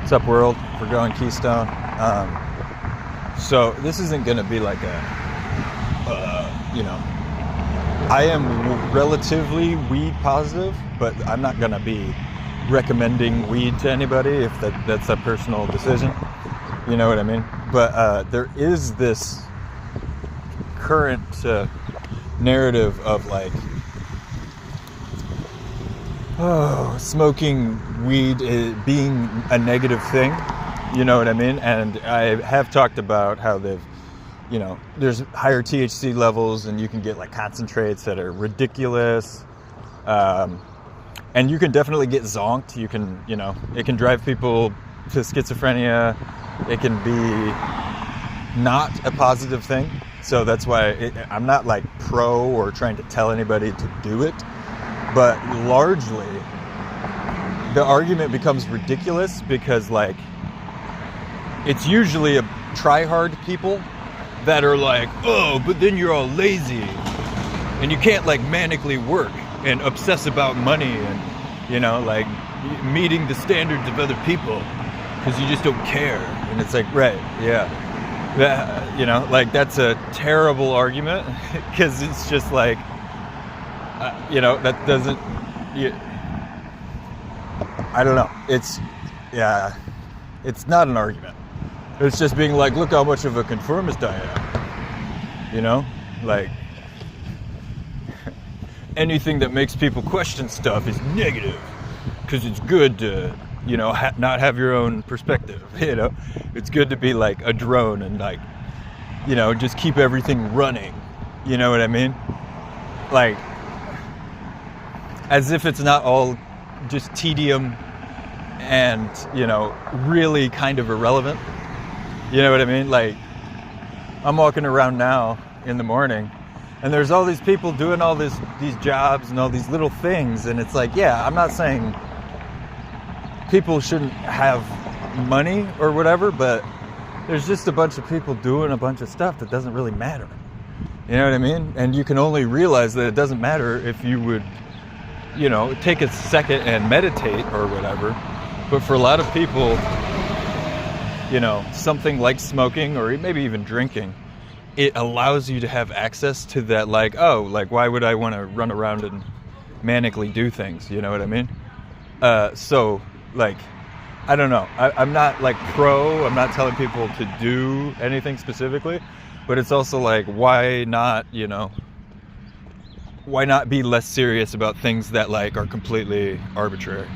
What's up, world? We're going Keystone. So this isn't going to be like I am relatively weed positive, but I'm not going to be recommending weed to anybody if that's a personal decision. You know what I mean? But there is this current narrative of like, smoking weed being a negative thing. You know what I mean? And I have talked about how there's higher THC levels and you can get like concentrates that are ridiculous. And you can definitely get zonked. You can, it can drive people to schizophrenia. It can be not a positive thing. So that's why I'm not like pro or trying to tell anybody to do it. But largely, the argument becomes ridiculous because, like, it's usually try-hard people that are like, oh, but then you're all lazy and you can't, like, manically work and obsess about money and, like, meeting the standards of other people because you just don't care. And it's like, right, yeah. Like, that's a terrible argument because it's just like, that doesn't, I don't know. It's not an argument. It's just being like, look how much of a conformist I am. Like, anything that makes people question stuff is negative because it's good to, not have your own perspective. It's good to be like a drone and like, just keep everything running. You know what I mean? Like, as if it's not all just tedium and, really kind of irrelevant. You know what I mean? Like, I'm walking around now in the morning and there's all these people doing all these jobs and all these little things. And it's like, yeah, I'm not saying people shouldn't have money or whatever, but there's just a bunch of people doing a bunch of stuff that doesn't really matter. You know what I mean? And you can only realize that it doesn't matter if you would, take a second and meditate or whatever. But for a lot of people, something like smoking or maybe even drinking, it allows you to have access to that, like, why would I want to run around and manically do things? You know what I mean? So, like, I don't know. I'm not, like, pro. I'm not telling people to do anything specifically. But it's also like, why not, why not be less serious about things that, like, are completely arbitrary?